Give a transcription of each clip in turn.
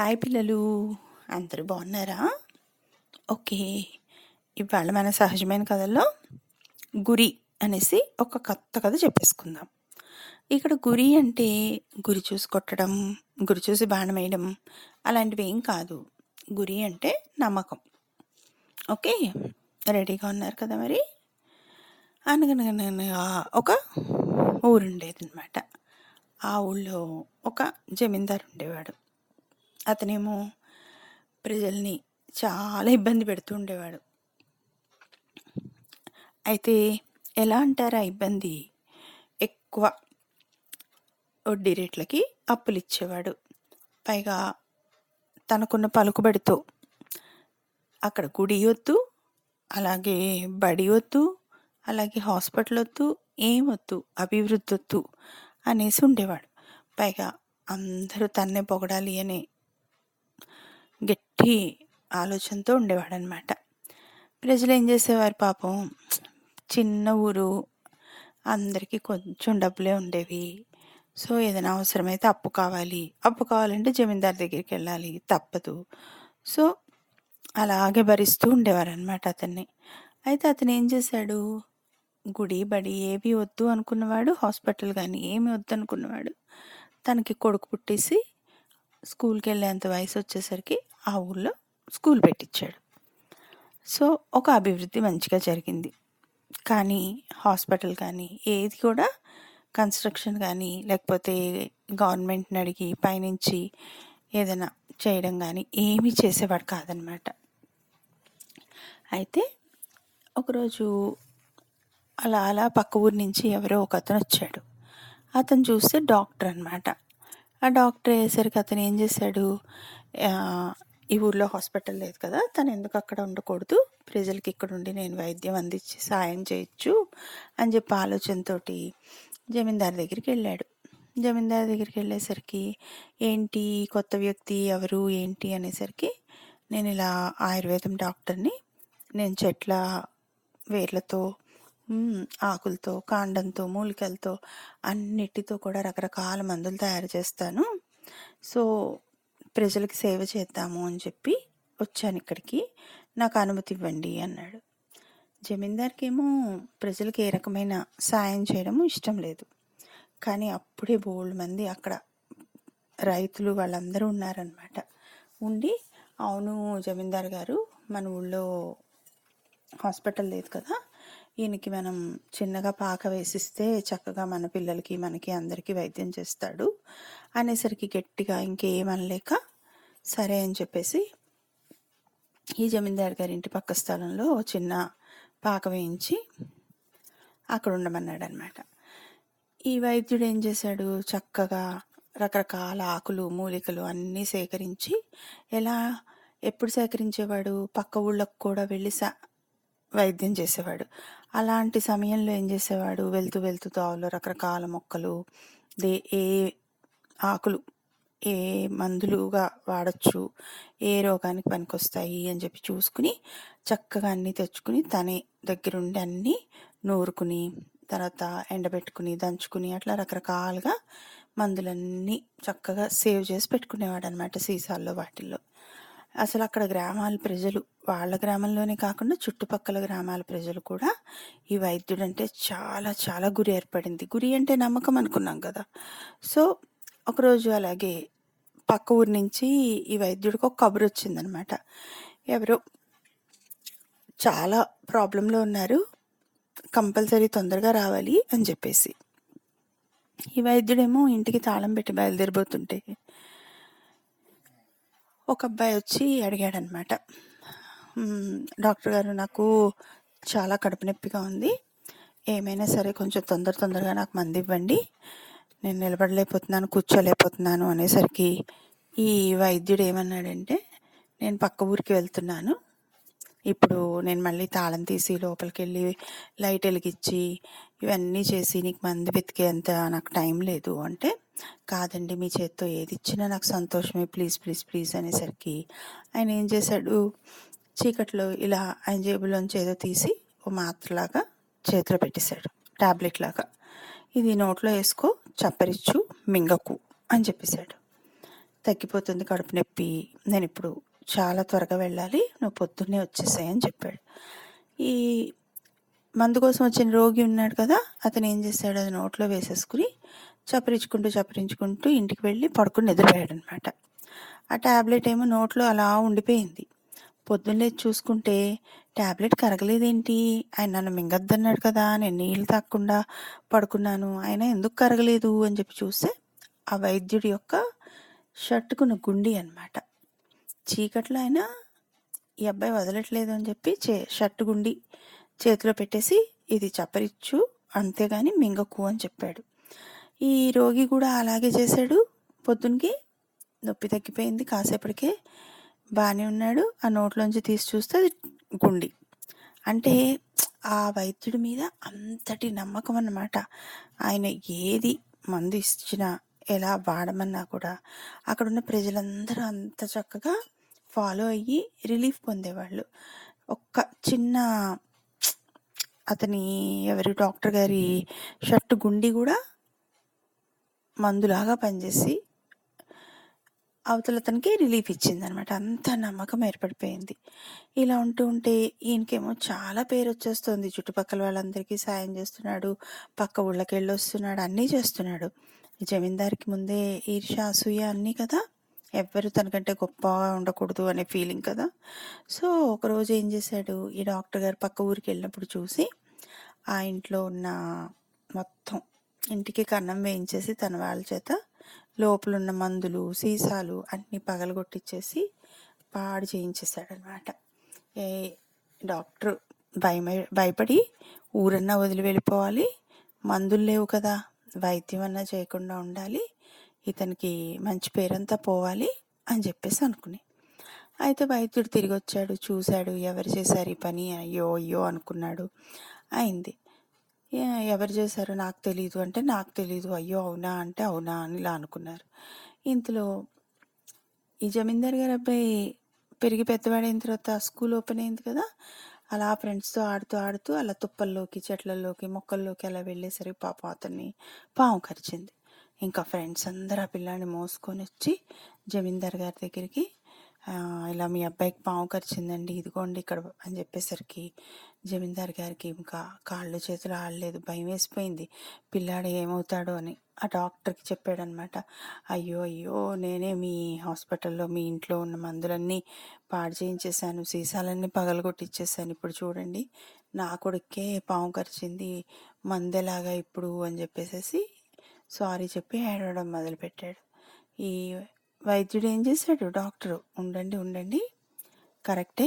Hi పిల్లలు, అందరూ బాగున్నారా? ఓకే. ఇవాళ మన సహజమైన కథల్లో గురి అనేసి ఒక కొత్త కథ చెప్పేసుకుందాం. ఇక్కడ గురి అంటే గురి చూసి కొట్టడం, గురి చూసి బాణం వేయడం అలాంటివి ఏం కాదు. గురి అంటే నమ్మకం. ఓకే, రెడీగా ఉన్నారు కదా? మరి అనగనగనగా ఒక ఊరుండేది అనమాట. ఆ ఊళ్ళో ఒక జమీందారు ఉండేవాడు. అతనేమో ప్రజల్ని చాలా ఇబ్బంది పెడుతూ ఉండేవాడు. అయితే ఎలా అంటారా ఇబ్బంది? ఎక్కువ వడ్డీ రేట్లకి అప్పులు ఇచ్చేవాడు. పైగా తనకున్న పలుకుబడితో అక్కడ గుడి వద్దు, అలాగే బడి వద్దు, అలాగే హాస్పిటల్ వద్దు, ఏం వద్దు, అభివృద్ధి వద్దు అనేసి ఉండేవాడు. పైగా అందరూ తన్నే పొగడాలి అనే గట్టి ఆలోచనతో ఉండేవాడనమాట. ప్రజలు ఏం చేసేవారు పాపం, చిన్న ఊరు, అందరికీ కొంచెం డబ్బులే ఉండేవి. సో ఏదైనా అవసరమైతే అప్పు కావాలంటే జమీందార్ దగ్గరికి వెళ్ళాలి, తప్పదు. సో అలాగే భరిస్తూ ఉండేవారనమాట అతన్ని. అయితే అతను ఏం చేశాడు, గుడి బడి ఏవి వద్దు అనుకున్నవాడు, హాస్పిటల్ కానీ ఏమి వద్దు అనుకున్నవాడు, తనకి కొడుకు పుట్టేసి స్కూల్కి వెళ్ళేంత వయసు వచ్చేసరికి ఆ ఊళ్ళో స్కూల్ పెట్టించాడు. సో ఒక అభివృద్ధి మంచిగా జరిగింది. కానీ హాస్పిటల్ కానీ ఏది కూడా కన్స్ట్రక్షన్ కానీ లేకపోతే గవర్నమెంట్ని అడిగి పైనుంచి ఏదైనా చేయడం కానీ ఏమీ చేసేవాడు కాదనమాట. అయితే ఒకరోజు అలా పక్క ఊరి నుంచి ఎవరో ఒక అతను వచ్చాడు. అతను చూస్తే డాక్టర్ అనమాట. ఆ డాక్టర్ అయ్యేసరికి అతను ఏం చేశాడు, ఈ ఊర్లో హాస్పిటల్ లేదు కదా, తను ఎందుకు అక్కడ ఉండకూడదు, ప్రజలకి ఇక్కడ ఉండి నేను వైద్యం అందించి సాయం చేయొచ్చు అని చెప్పి ఆలోచనతోటి జమీందార్ దగ్గరికి వెళ్ళాడు. జమీందార్ దగ్గరికి వెళ్ళేసరికి ఏంటి కొత్త వ్యక్తి ఎవరు ఏంటి అనేసరికి, నేను ఇలా ఆయుర్వేదం డాక్టర్ని, నేను చెట్ల వేర్లతో, ఆకులతో, కాండంతో, మూలికలతో అన్నిటితో కూడా రకరకాల మందులు తయారు చేస్తాను. సో ప్రజలకి సేవ చేద్దాము అని చెప్పి వచ్చాను ఇక్కడికి, నాకు అనుమతి ఇవ్వండి అన్నాడు. జమీందార్కి ఏమో ప్రజలకి ఏ రకమైన సాయం చేయడము ఇష్టం లేదు. కానీ అప్పుడే బోల్డ్ మంది అక్కడ రైతులు వాళ్ళందరూ ఉన్నారనమాట. ఉండి, అవును జమీందార్ గారు, మన ఊళ్ళో హాస్పిటల్ లేదు కదా, ఈయనకి మనం చిన్నగా పాక వేసిస్తే చక్కగా మన పిల్లలకి మనకి అందరికీ వైద్యం చేస్తాడు అనేసరికి గట్టిగా ఇంకేమనలేక సరే అని చెప్పేసి ఈ జమీందార్ గారి ఇంటి పక్క స్థలంలో చిన్న పాక వేయించి అక్కడ ఉండమన్నాడు అనమాట. ఈ వైద్యుడు ఏం చేశాడు, చక్కగా రకరకాల ఆకులు మూలికలు అన్నీ సేకరించి, ఎప్పుడు సేకరించేవాడు, పక్క ఊళ్ళకు కూడా వెళ్ళి వైద్యం చేసేవాడు. అలాంటి సమయంలో ఏం చేసేవాడు, వెళ్తూ తావులో రకరకాల మొక్కలు, ఏ ఆకులు ఏ మందులుగా వాడచ్చు, ఏ రోగానికి పనికొస్తాయి అని చెప్పి చూసుకుని చక్కగా అన్నీ తెచ్చుకుని తనే దగ్గరుండి అన్నీ నూరుకుని, తర్వాత ఎండబెట్టుకుని దంచుకుని అట్లా రకరకాలుగా మందులన్నీ చక్కగా సేవ్ చేసి పెట్టుకునేవాడు అనమాట సీసాల్లో వాటిల్లో. అసలు అక్కడ గ్రామాల ప్రజలు, వాళ్ళ గ్రామంలోనే కాకుండా చుట్టుపక్కల గ్రామాల ప్రజలు కూడా ఈ వైద్యుడు అంటే చాలా చాలా గురి ఏర్పడింది. గురి అంటే నమ్మకం అనుకున్నాం కదా. సో ఒకరోజు అలాగే పక్క ఊరి నుంచి ఈ వైద్యుడికి ఒక కబురు వచ్చిందనమాట. ఎవరో చాలా ప్రాబ్లంలో ఉన్నారు, కంపల్సరీ తొందరగా రావాలి అని చెప్పేసి. ఈ వైద్యుడేమో ఇంటికి తాళం పెట్టి బయలుదేరిపోతుంటే ఒక అబ్బాయి వచ్చి అడిగాడనమాట, డాక్టర్ గారు, నాకు చాలా కడుపు నొప్పిగా ఉంది, ఏమైనా సరే కొంచెం తొందరగా నాకు మందు ఇవ్వండి, నేను నిలబడలేకపోతున్నాను, కూర్చోలేకపోతున్నాను అనేసరికి ఈ వైద్యుడు ఏమన్నాడంటే, నేను పక్క ఊరికి వెళ్తున్నాను, ఇప్పుడు నేను మళ్ళీ తాళం తీసి లోపలికి వెళ్ళి లైట్ వెలిగించి ఇవన్నీ చేసి నీకు మందు వెతికేంత నాకు టైం లేదు అంటే, కాదండి మీ చేత్తో ఏది ఇచ్చినా నాకు సంతోషమే, ప్లీజ్ అనేసరికి ఆయన ఏం చేశాడు, చీకట్లో ఇలా ఆయన జేబులోంచి ఏదో తీసి ఓ మాత్రలాగా చేతిలో పెట్టేశాడు, టాబ్లెట్ లాగా, ఇది నోట్లో వేసుకో, చప్పరిచ్చు, మింగకు అని చెప్పేశాడు. తగ్గిపోతుంది కడుపు నొప్పి. నేనిప్పుడు చాలా త్వరగా వెళ్ళాలి. నువ్వు పొద్దున్నే వచ్చేసేయి అని చెప్పాడు. ఈ మందు కోసం వచ్చిన రోగి ఉన్నాడు కదా! అతనేం చేశాడు, అది నోట్లో వేసేసుకొని చప్పరించుకుంటూ ఇంటికి వెళ్ళి పడుకొని నిద్రపోయాడనమాట. ఆ టాబ్లెట్ ఏమో నోట్లో అలా ఉండిపోయింది. పొద్దున్న లేచి చూసుకుంటే టాబ్లెట్ కరగలేదేంటి? ఆయన నన్ను మింగొద్దన్నాడు కదా! నేను నీళ్ళు తాగకుండా పడుకున్నాను. అయినా ఎందుకు కరగలేదు అని చెప్పి చూస్తే ఆ వైద్యుడి యొక్క షర్టుకున్న గుండీ అనమాట. చీకట్లో అయినా ఈ అబ్బాయి వదలట్లేదు అని చెప్పి షర్టు గుండి చేతిలో పెట్టేసి ఇది చప్పరిచ్చు అంతేగాని మింగకు అని చెప్పాడు. ఈ రోగి కూడా అలాగే చేశాడు. పొద్దునకి నొప్పి తగ్గిపోయింది. కాసేపటికే బాగానే ఉన్నాడు. ఆ నోట్లోంచి తీసి చూస్తే అది గుండి. అంటే ఆ వైద్యుడి మీద అంతటి నమ్మకం అన్నమాట. ఆయన ఏది మందు ఇచ్చినా ఎలా వాడమన్నా కూడా అక్కడున్న ప్రజలందరూ అంత చక్కగా ఫాలో అయ్యి రిలీఫ్ పొందేవాళ్ళు. ఒక్క చిన్న అతని ఎవరి డాక్టర్ గారి షర్టు గుండి కూడా మందులాగా పనిచేసి అవతలతనికి రిలీఫ్ ఇచ్చిందనమాట. అంత నమ్మకం ఏర్పడిపోయింది. ఇలా ఉంటే ఈయనకేమో చాలా పేరు వచ్చేస్తుంది. చుట్టుపక్కల వాళ్ళందరికీ సాయం చేస్తున్నాడు, పక్క ఊళ్ళకి వెళ్ళొస్తున్నాడు, అన్నీ చేస్తున్నాడు. జమీందారికి ముందే ఈర్ష్య అసూయ అన్నీ కదా, ఎవ్వరు తనకంటే గొప్పగా ఉండకూడదు అనే ఫీలింగ్ కదా. సో ఒకరోజు ఏం చేశాడు, ఈ డాక్టర్ గారు పక్క ఊరికి వెళ్ళినప్పుడు చూసి ఆ ఇంట్లో ఉన్న మొత్తం ఇంటికి కన్నం వేయించేసి తన వాళ్ళ చేత లోపలున్న మందులు సీసాలు అన్నీ పగలగొట్టిచ్చేసి పాడు చేయించేశాడనమాట. ఏ డాక్టర్ భయపడి ఊరన్నా వదిలి వెళ్ళిపోవాలి, మందులు లేవు కదా, వైద్యం అన్నా చేయకుండా ఉండాలి, ఇతనికి మంచి పేరంతా పోవాలి అని చెప్పేసి అనుకుని. అయితే వైద్యుడు తిరిగి వచ్చాడు, చూశాడు, ఎవరు చేశారు ఈ పని, అయ్యో అయ్యో అనుకున్నాడు. అయింది. ఎవరు చేశారో నాకు తెలీదు అంటే నాకు తెలీదు, అయ్యో అవునా అంటే అవునా అని ఇలా అనుకున్నారు. ఇంతలో ఈ జమీందార్ గారి అబ్బాయి పెరిగి పెద్దవాడైన తర్వాత స్కూల్ ఓపెన్ అయింది కదా, అలా ఫ్రెండ్స్తో ఆడుతూ అలా తుప్పల్లోకి చెట్లలోకి మొక్కల్లోకి అలా వెళ్ళేసరికి పాపం అతన్ని పాము కరిచింది. ఇంకా ఫ్రెండ్స్ అందరూ ఆ పిల్లాన్ని మోసుకొని వచ్చి జమీందార్ గారి దగ్గరికి ఇలా మీ అబ్బాయికి పాము కరిచిందండి, ఇదిగోండి ఇక్కడ అని చెప్పేసరికి జమీందార్ గారికి ఇంకా కాళ్ళు చేతులు ఆడలేదు, భయం వేసిపోయింది. పిల్లాడు ఏమవుతాడో అని ఆ డాక్టర్కి చెప్పాడనమాట. అయ్యో అయ్యో నేనే మీ హాస్పిటల్లో మీ ఇంట్లో ఉన్న మందులన్నీ పాడు చేయించేశాను, సీసాలన్నీ పగలగొట్టిచ్చేసాను, ఇప్పుడు చూడండి నా కొడుకే పాము కరిచింది, మందెలాగా ఇప్పుడు అని చెప్పేసి సారీ చెప్పి ఏడవడం మొదలుపెట్టాడు. ఈ వైద్యుడు ఏం చేశాడు, డాక్టరు ఉండండి కరెక్టే,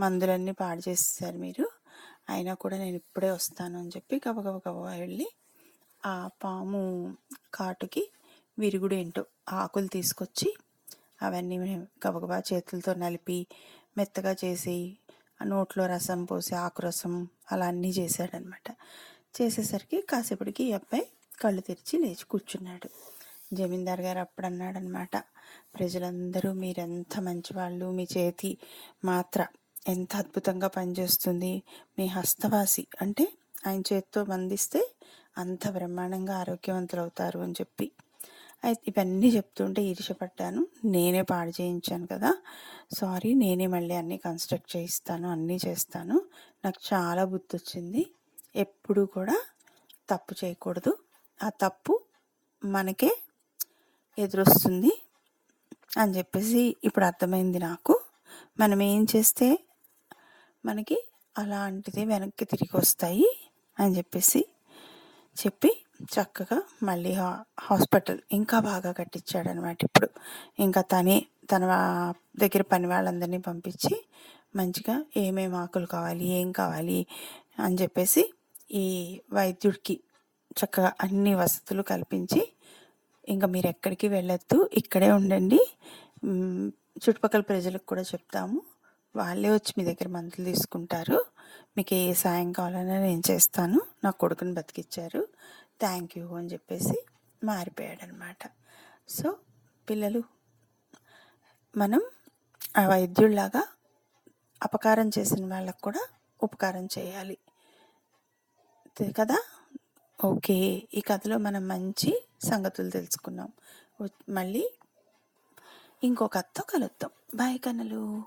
మందులన్నీ పాడు చేసేసారు మీరు, అయినా కూడా నేను ఇప్పుడే వస్తాను అని చెప్పి గబగబా వెళ్ళి ఆ పాము కాటుకి విరుగుడు ఏంటో ఆకులు తీసుకొచ్చి అవన్నీ గబగబా చేతులతో నలిపి మెత్తగా చేసి ఆ నోట్లో రసం పోసి ఆకు రసం అలా అన్నీ చేశాడనమాట. చేసేసరికి కాసేపటికి ఈ అబ్బాయి కళ్ళు తెరిచి లేచి కూర్చున్నాడు. జమీందార్ గారు అప్పుడు అన్నాడనమాట, ప్రజలందరూ మీరెంత మంచివాళ్ళు, మీ చేతి మాత్ర ఎంత అద్భుతంగా పనిచేస్తుంది, మీ హస్తవాసి అంటే ఆయన చేతితో బంధిస్తే అంత బ్రహ్మాండంగా ఆరోగ్యవంతులు అవుతారు అని చెప్పి. అయితే ఇవన్నీ చెప్తుంటే ఈర్ష్యపడ్డాను, నేనే పాడు చేయించాను కదా, సారీ, నేనే మళ్ళీ అన్నీ కన్స్ట్రక్ట్ చేయిస్తాను, అన్నీ చేస్తాను, నాకు చాలా బుద్ధి వచ్చింది, ఎప్పుడు కూడా తప్పు చేయకూడదు, ఆ తప్పు మనకే ఎదురొస్తుంది అని చెప్పేసి ఇప్పుడు అర్థమైంది నాకు, మనం ఏం చేస్తే మనకి అలాంటిది వెనక్కి తిరిగి వస్తాయి అని చెప్పేసి చెప్పి చక్కగా మళ్ళీ హాస్పిటల్ ఇంకా బాగా కట్టించాడనమాట. ఇప్పుడు ఇంకా తన దగ్గర పని వాళ్ళందరినీ పంపించి మంచిగా ఏమేమి ఆకులు కావాలి ఏం కావాలి అని చెప్పేసి ఈ వైద్యుడికి చక్కగా అన్ని వసతులు కల్పించి, ఇంకా మీరు ఎక్కడికి వెళ్ళొద్దు, ఇక్కడే ఉండండి, చుట్టుపక్కల ప్రజలకు కూడా చెప్తాము, వాళ్ళే వచ్చి మీ దగ్గర మందులు తీసుకుంటారు, మీకు ఏ సాయం కావాలన్నా నేను చేస్తాను, నా కొడుకుని బతికిచ్చారు, థ్యాంక్ యూ అని చెప్పేసి మారిపోయాడనమాట. సో పిల్లలు, మనం ఆ వైద్యుల్లాగా అపకారం చేసిన వాళ్ళకు కూడా ఉపకారం చేయాలి కదా. ఓకే, ఈ కథలో మనం మంచి సంగతులు తెలుసుకున్నాం. మళ్ళీ ఇంకో కథతో కలుద్దాం. బాయ్ కన్నలు.